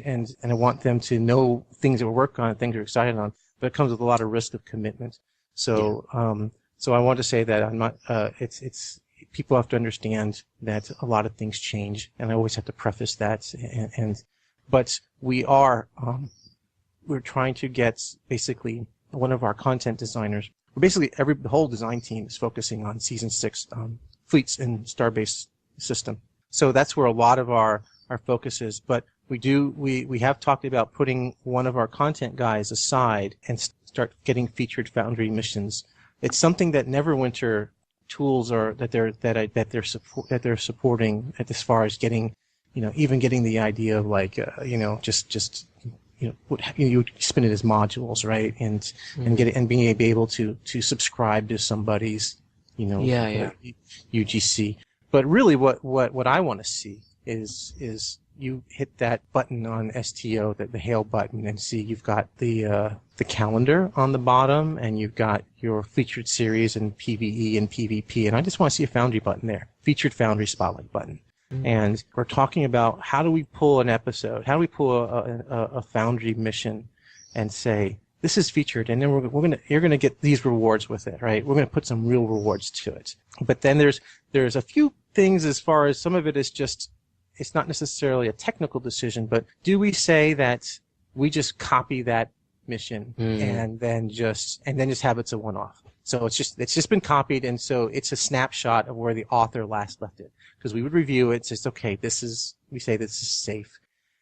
them to know things that we're working on, things we're excited on. But it comes with a lot of risk of commitment. So I want to say that I'm not. It's people have to understand that a lot of things change, and I always have to preface that. But we're trying to get basically one of our content designers. Basically, the whole design team is focusing on Season 6 fleets and Starbase system. So that's where a lot of our focus is. But we have talked about putting one of our content guys aside and start getting featured Foundry missions. It's something that Neverwinter tools are that they're supporting as far as getting, even getting the idea of like you spin it as modules, right? And get it, and being able to subscribe to somebody's, UGC. But really, what I want to see is you hit that button on STO, the hail button, and see you've got the calendar on the bottom, and you've got your featured series and PvE and PvP, and I just want to see a Foundry button there, featured Foundry spotlight button. And we're talking about how do we pull an episode, how do we pull a Foundry mission, and say this is featured, and then you're gonna get these rewards with it, right? We're gonna put some real rewards to it. But then there's a few things, as far as some of it is just, it's not necessarily a technical decision, but do we say that we just copy that mission and then just have it's a one-off? So it's just been copied, and so it's a snapshot of where the author last left it. Because we would review it, says, okay, we say this is safe.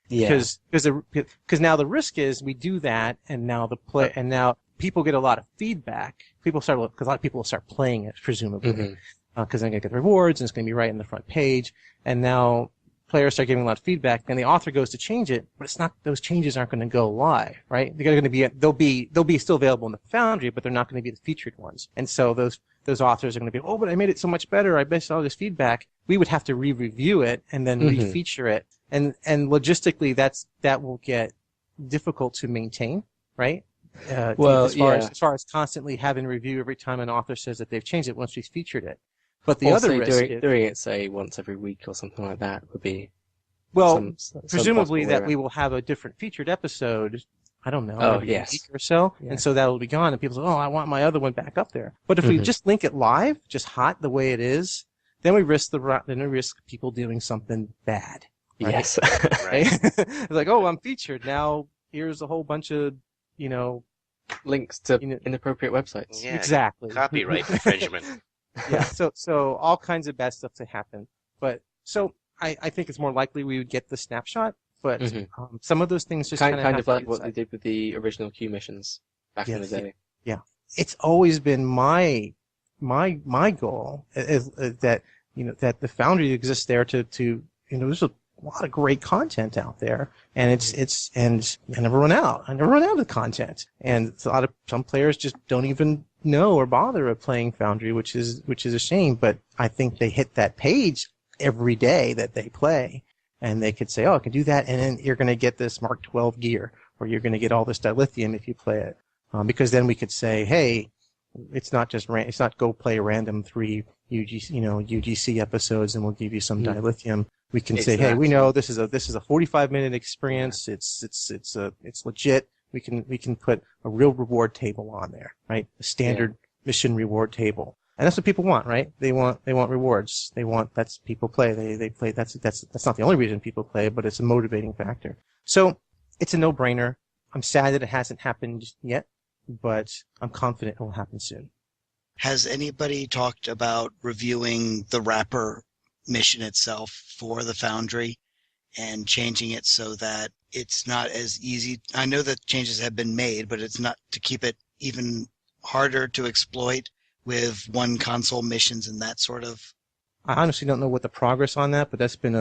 Yeah. Because now the risk is we do that, and now now people get a lot of feedback. Because a lot of people will start playing it, presumably, because they're going to get the rewards, and it's going to be right in the front page. And now players start giving a lot of feedback, and the author goes to change it, but it's not. Those changes aren't going to go live, right? They're going to be they'll be still available in the Foundry, but they're not going to be the featured ones. And so those authors are going to be, oh, but I made it so much better. I based all this feedback. We would have to re-review it and then refeature it, and logistically that will get difficult to maintain, right? As far as constantly having review every time an author says that they've changed it once we've featured it. But the other risk doing it, say, once every week or something like that would be presumably that we will have a different featured episode. I don't know, maybe a week or so, and so that will be gone, and people say, "Oh, I want my other one back up there." But if we just link it live, just hot the way it is, then we risk people doing something bad. Right? Yes, right. It's like, oh, I'm featured now. Here's a whole bunch of links to inappropriate websites. Yeah, exactly. Copyright infringement. Yeah. So all kinds of bad stuff to happen. But so I think it's more likely we would get the snapshot. But some of those things just kind of like what they did with the original Q missions back in the day. Yeah, it's always been my goal is that that the Foundry exists there to there's a lot of great content out there, and and I never run out. I never run out of content, and some players just don't even know or bother of playing Foundry, which is a shame. But I think they hit that page every day that they play, and they could say, "Oh, I can do that," and then you're going to get this Mark 12 gear, or you're going to get all this dilithium if you play it. Because then we could say, "Hey, it's not just it's not go play random 3 UGC episodes, and we'll give you some dilithium." We can say, "Hey, we know this is a 45-minute experience. It's legit. We can put a real reward table on there, right? A standard mission reward table." And that's what people want, right? They want rewards. That's people play. They play. That's not the only reason people play, but it's a motivating factor. So it's a no-brainer. I'm sad that it hasn't happened yet, but I'm confident it will happen soon. Has anybody talked about reviewing the wrapper mission itself for the Foundry and changing it so that it's not as easy? I know that changes have been made, but it's not to keep it even harder to exploit with one console missions and that sort of. I honestly don't know what the progress on that, but that's been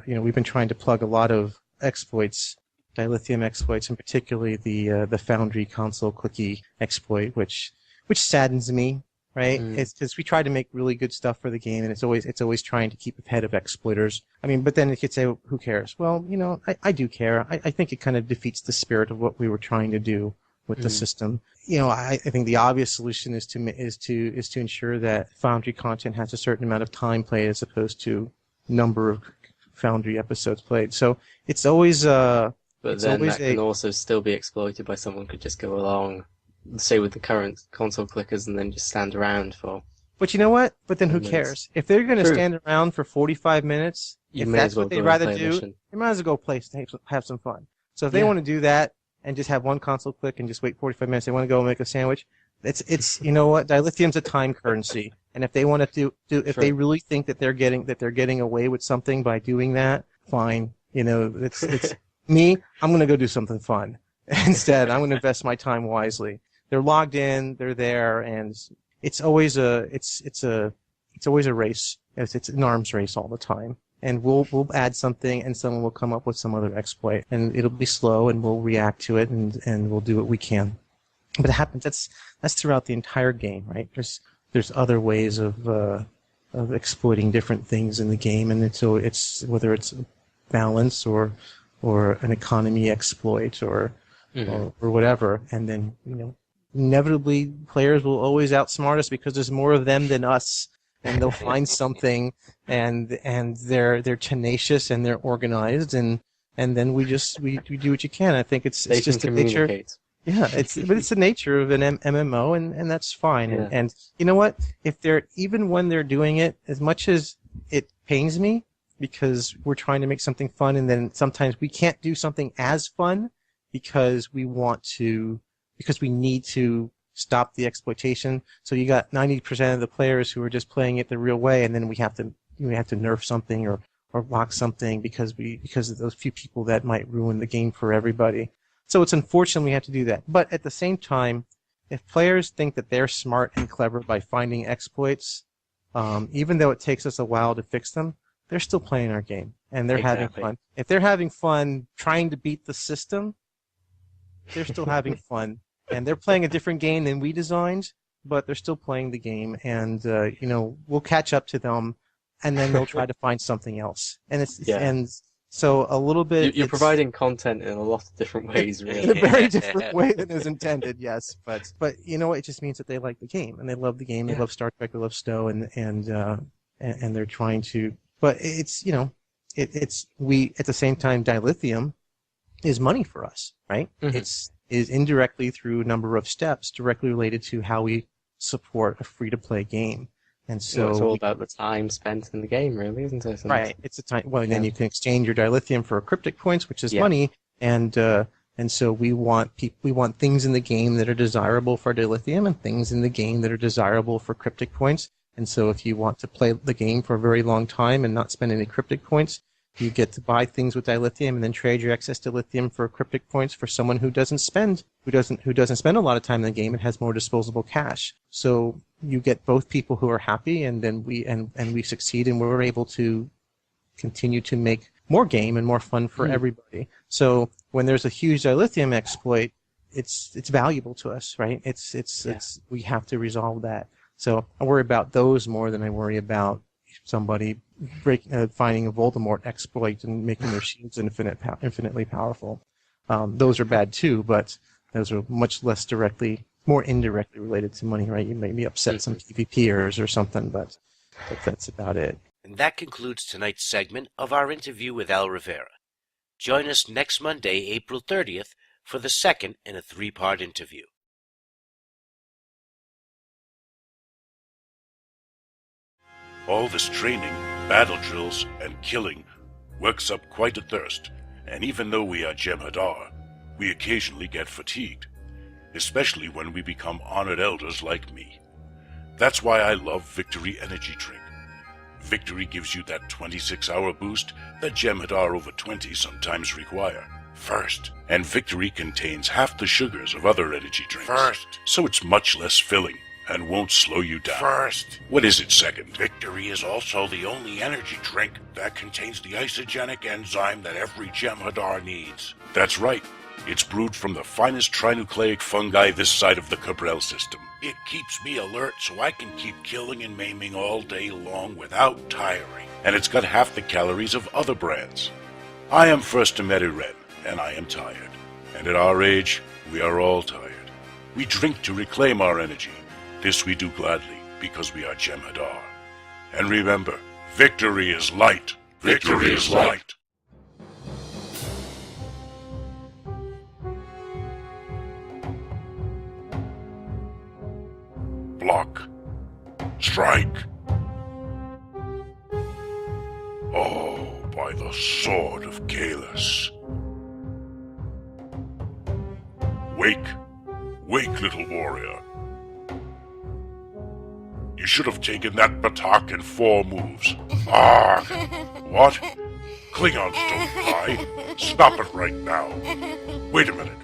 we've been trying to plug a lot of exploits, dilithium exploits, and particularly the Foundry console clicky exploit, which saddens me, right? It's because we try to make really good stuff for the game, and it's always trying to keep ahead of exploiters. I mean, but then you could say, well, who cares? Well, I do care. I think it kind of defeats the spirit of what we were trying to do with the system. I think the obvious solution is to ensure that Foundry content has a certain amount of time played as opposed to number of Foundry episodes played. So it's always But then that can also still be exploited by someone could just go along, say with the current console clickers, and then just stand around for. But you know what? But then who cares? If they're going to stand around for 45 minutes, if that's what they'd rather do, they might as well go play, have some fun. So if they want to do that and just have one console click and just wait 45 minutes, they want to go and make a sandwich. It's you know what? Dilithium's a time currency, and if they want to if they really think that they're getting away with something by doing that, fine. It's me. I'm going to go do something fun instead. I'm going to invest my time wisely. They're logged in. They're there, and it's always a race. It's an arms race all the time. And we'll add something, and someone will come up with some other exploit, and it'll be slow, and we'll react to it, and we'll do what we can. But it happens. That's throughout the entire game, right? There's other ways of exploiting different things in the game, and so it's whether it's balance or an economy exploit or whatever, and then inevitably players will always outsmart us because there's more of them than us. And they'll find something, and they're tenacious and they're organized, and then we do what you can. I think it's just the nature. Yeah, it's the nature of an MMO, and that's fine. Yeah. And you know what? Even when they're doing it, as much as it pains me because we're trying to make something fun, and then sometimes we can't do something as fun because we need to stop the exploitation. So you got 90% of the players who are just playing it the real way, and then we have to nerf something or lock something because of those few people that might ruin the game for everybody. So it's unfortunate we have to do that. But at the same time, if players think that they're smart and clever by finding exploits, even though it takes us a while to fix them, they're still playing our game and they're having fun. If they're having fun trying to beat the system, they're still having fun. And they're playing a different game than we designed, but they're still playing the game. And we'll catch up to them, and then they'll try to find something else. And so a little bit. You're providing content in a lot of different ways, really. In a very different way than is intended, yes. But it just means that they like the game and they love the game. They love Star Trek. They love Stowe, and they're trying to. But we at the same time, dilithium is money for us, right? Mm-hmm. Is indirectly through a number of steps directly related to how we support a free-to-play game. And so it's all about the time spent in the game, really, isn't it? Right. It's a time. Well, and then you can exchange your dilithium for cryptic points, which is money, and so we want things in the game that are desirable for dilithium and things in the game that are desirable for cryptic points. And so if you want to play the game for a very long time and not spend any cryptic points, you get to buy things with dilithium and then trade your excess dilithium for cryptic points for someone who doesn't spend a lot of time in the game and has more disposable cash. So you get both people who are happy, and then we succeed, and we're able to continue to make more game and more fun for everybody. So when there's a huge dilithium exploit, it's valuable to us, right? It's we have to resolve that. So I worry about those more than I worry about somebody finding a Voldemort exploit and making their shields infinitely powerful. Those are bad too, but those are much less more indirectly related to money, right? You maybe upset some PvPers or something, but that's about it. And that concludes tonight's segment of our interview with Al Rivera. Join us next Monday, April 30th, for the second in a 3-part interview. All this training, battle drills, and killing works up quite a thirst, and even though we are Jem'Hadar, we occasionally get fatigued, especially when we become honored elders like me. That's why I love Victory Energy Drink. Victory gives you that 26-hour boost that Jem'Hadar over 20 sometimes require. First, and Victory contains half the sugars of other energy drinks. First, so it's much less filling and won't slow you down. First. What is it, second? Victory is also the only energy drink that contains the isogenic enzyme that every Jem'Hadar needs. That's right. It's brewed from the finest trinucleic fungi this side of the Cabrel system. It keeps me alert so I can keep killing and maiming all day long without tiring. And it's got half the calories of other brands. I am First Ren, and I am tired. And at our age, we are all tired. We drink to reclaim our energy. This we do gladly, because we are Jem'Hadar. And remember, victory is light. Victory is light. Block. Strike. Oh, by the sword of Kalis. Wake. Wake, little warrior. You should have taken that batak in 4 moves. Ah! What? Klingons don't fly. Stop it right now. Wait a minute.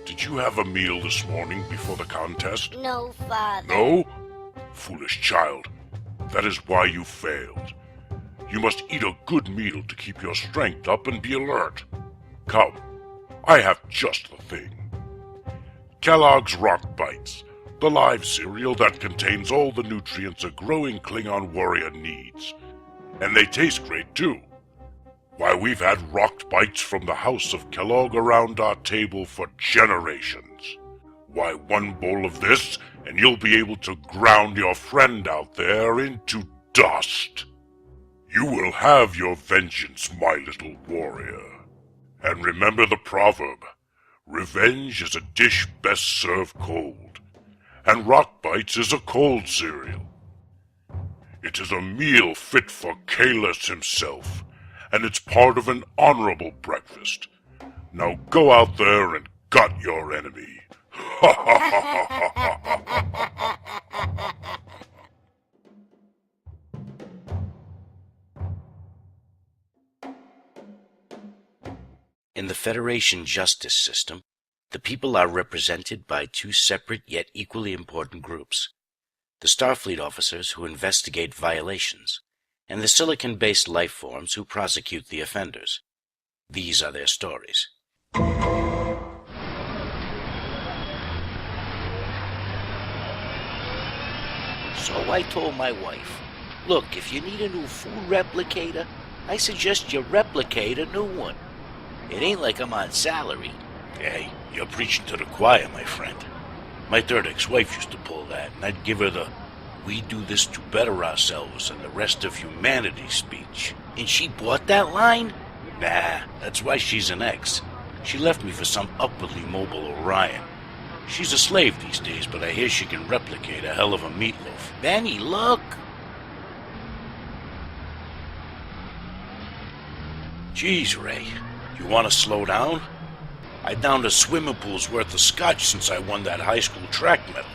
Did you have a meal this morning before the contest? No, Father. No? Foolish child. That is why you failed. You must eat a good meal to keep your strength up and be alert. Come, I have just the thing. Kellogg's Rock Bites, the live cereal that contains all the nutrients a growing Klingon warrior needs. And they taste great too. Why, we've had rocked bites from the House of Kellogg around our table for generations. Why, 1 bowl of this, and you'll be able to ground your friend out there into dust. You will have your vengeance, my little warrior. And remember the proverb, revenge is a dish best served cold, and Rock Bites is a cold cereal. It is a meal fit for Kalis himself, and it's part of an honorable breakfast. Now go out there and gut your enemy. In the Federation justice system, the people are represented by 2 separate yet equally important groups. The Starfleet officers who investigate violations, and the silicon-based life forms who prosecute the offenders. These are their stories. So I told my wife, look, if you need a new food replicator, I suggest you replicate a new one. It ain't like I'm on salary. Hey, you're preaching to the choir, my friend. My third ex-wife used to pull that, and I'd give her the "we do this to better ourselves and the rest of humanity" speech. And she bought that line? Nah, that's why she's an ex. She left me for some upwardly mobile Orion. She's a slave these days, but I hear she can replicate a hell of a meatloaf. Benny, look! Geez, Ray, you want to slow down? I downed a swimming pool's worth of scotch since I won that high school track medal.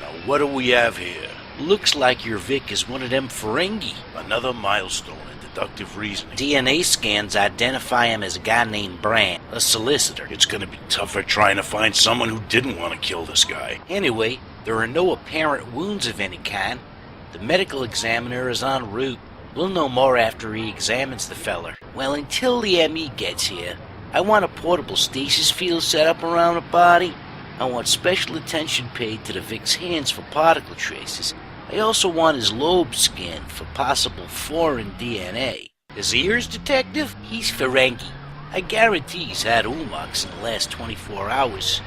Now what do we have here? Looks like your Vic is one of them Ferengi. Another milestone in deductive reasoning. DNA scans identify him as a guy named Brand, a solicitor. It's gonna be tougher trying to find someone who didn't want to kill this guy. Anyway, there are no apparent wounds of any kind. The medical examiner is en route. We'll know more after he examines the feller. Well, until the ME gets here, I want a portable stasis field set up around the body. I want special attention paid to the Vic's hands for particle traces. I also want his lobes scanned for possible foreign DNA. His ears, Detective? He's Ferengi. I guarantee he's had Umox in the last 24 hours.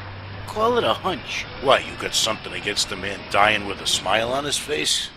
Call it a hunch. What, you got something against the man dying with a smile on his face?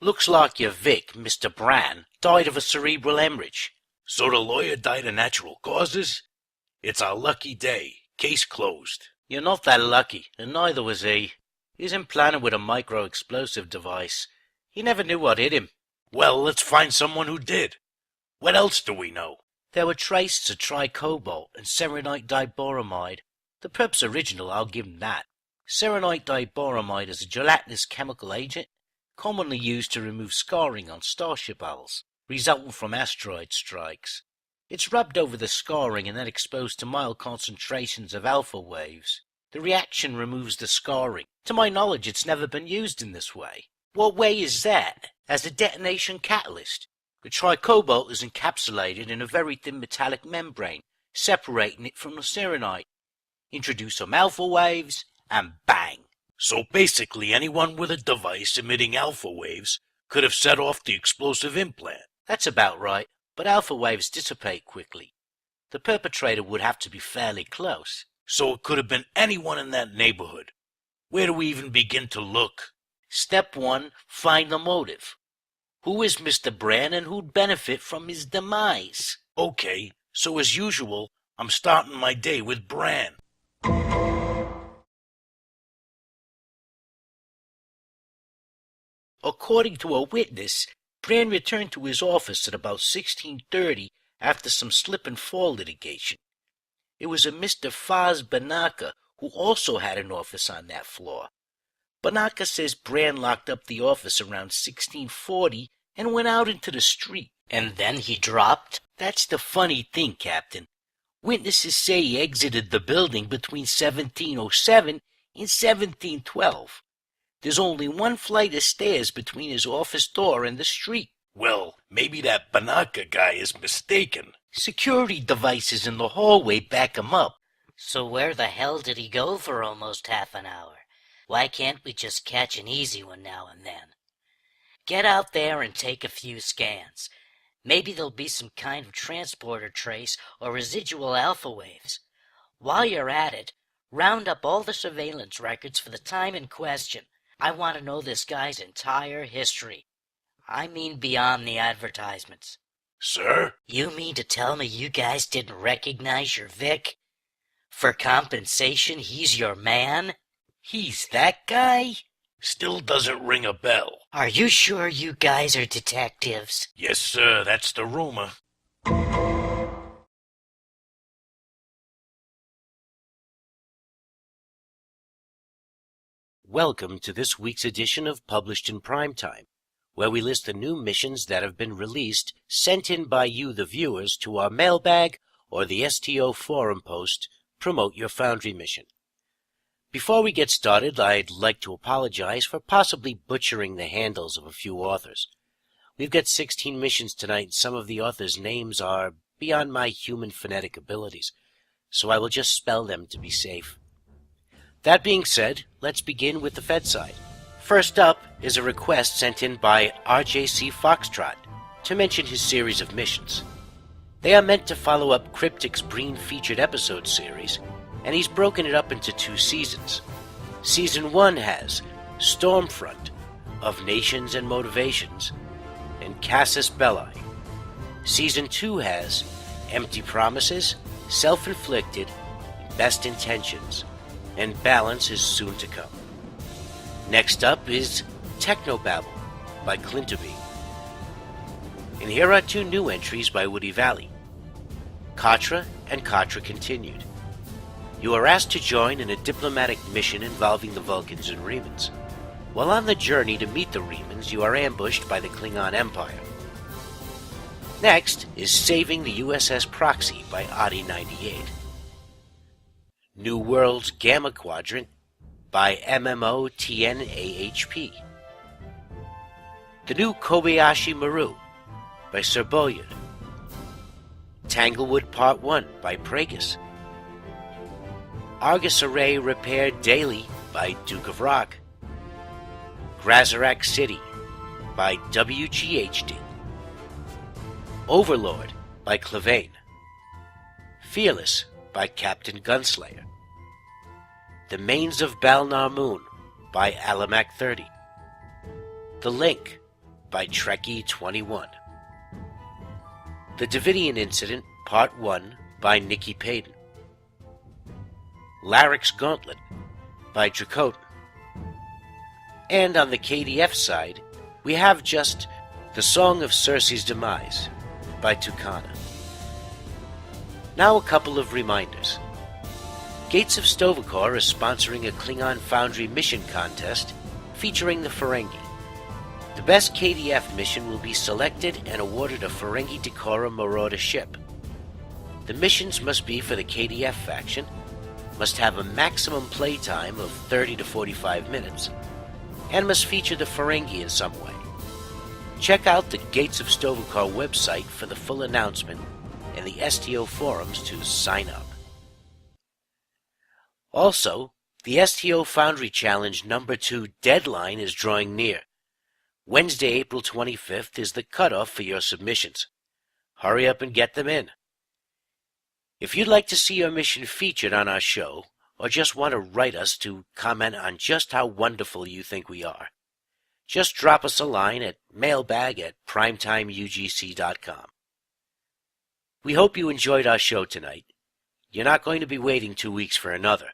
Looks like your Vic, Mr. Bran, died of a cerebral hemorrhage. So the lawyer died of natural causes? It's our lucky day. Case closed. You're not that lucky, and neither was he. He's implanted with a micro-explosive device. He never knew what hit him. Well, let's find someone who did. What else do we know? There were traces of tricobalt and serenite diboramide. The prep's original, I'll give him that. Serenite diboramide is a gelatinous chemical agent commonly used to remove scarring on starship hulls, resulting from asteroid strikes. It's rubbed over the scarring and then exposed to mild concentrations of alpha waves. The reaction removes the scarring. To my knowledge, it's never been used in this way. What way is that? As a detonation catalyst. The tricobalt is encapsulated in a very thin metallic membrane, separating it from the serenite. Introduce some alpha waves, and bang! So basically anyone with a device emitting alpha waves could have set off the explosive implant. That's about right, but alpha waves dissipate quickly. The perpetrator would have to be fairly close. So it could have been anyone in that neighborhood. Where do we even begin to look? Step 1, find the motive. Who is Mr. Bran and who'd benefit from his demise? Okay, so as usual, I'm starting my day with Bran. According to a witness, Bran returned to his office at about 16:30 after some slip and fall litigation. It was a Mr. Faz Banaka who also had an office on that floor. Banaka says Bran locked up the office around 16:40 and went out into the street. And then he dropped? That's the funny thing, Captain. Witnesses say he exited the building between 17:07 and 17:12. There's only one flight of stairs between his office door and the street. Well, maybe that Banaka guy is mistaken. Security devices in the hallway back him up. So where the hell did he go for almost half an hour? Why can't we just catch an easy one now and then? Get out there and take a few scans. Maybe there'll be some kind of transporter trace or residual alpha waves. While you're at it, round up all the surveillance records for the time in question. I want to know this guy's entire history. I mean beyond the advertisements. Sir? You mean to tell me you guys didn't recognize your Vic? For compensation, he's your man? He's that guy? Still doesn't ring a bell. Are you sure you guys are detectives? Yes, sir, that's the rumor. Welcome to this week's edition of Published in Primetime, where we list the new missions that have been released, sent in by you, the viewers, to our mailbag or the STO forum post, Promote Your Foundry Mission. Before we get started, I'd like to apologize for possibly butchering the handles of a few authors. We've got 16 missions tonight, and some of the authors' names are beyond my human phonetic abilities, so I will just spell them to be safe. That being said, let's begin with the Fed side. First up is a request sent in by RJC Foxtrot to mention his series of missions. They are meant to follow up Cryptic's Breen featured episode series, and he's broken it up into 2 seasons. Season 1 has Stormfront, Of Nations and Motivations, and Casus Belli. Season 2 has empty promises, self-inflicted, best intentions, and balance is soon to come. Next up is Technobabble by Clinterby. And here are 2 new entries by Woody Valley, Katra and Katra Continued. You are asked to join in a diplomatic mission involving the Vulcans and Remans. While on the journey to meet the Remans, you are ambushed by the Klingon Empire. Next is Saving the USS Proxy by Oddie98. New Worlds Gamma Quadrant by MMOTNAHP. The New Kobayashi Maru by Sir Boyard. Tanglewood Part 1 by Pragus. Argus Array Repaired Daily by Duke of Rock. Grazarak City by WGHD. Overlord by Clavane. Fearless by Captain Gunslayer. The Mains of Balnar Moon by Alamak 30. The Link by Trekkie 21. The Davidian Incident Part 1 by Nikki Payton. Larrick's Gauntlet by Dracotan. And on the KDF side, we have just The Song of Cersei's Demise by Tucana. Now a couple of reminders. Gates of Stovikor is sponsoring a Klingon Foundry mission contest featuring the Ferengi. The best KDF mission will be selected and awarded a Ferengi Decora Marauder ship. The missions must be for the KDF faction, must have a maximum playtime of 30 to 45 minutes, and must feature the Ferengi in some way. Check out the Gates of Stovikor website for the full announcement and the STO forums to sign up. Also, the STO Foundry Challenge number 2 deadline is drawing near. Wednesday, April 25th is the cutoff for your submissions. Hurry up and get them in. If you'd like to see your mission featured on our show, or just want to write us to comment on just how wonderful you think we are, just drop us a line at mailbag@primetimeugc.com. We hope you enjoyed our show tonight. You're not going to be waiting 2 weeks for another.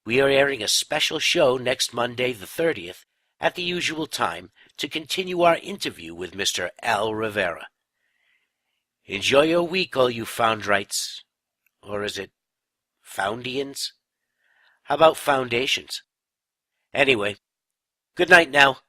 We are airing a special show next Monday the 30th at the usual time to continue our interview with Mr. Al Rivera. Enjoy your week, all you Foundrites. Or is it Foundians? How about Foundations? Anyway, good night now.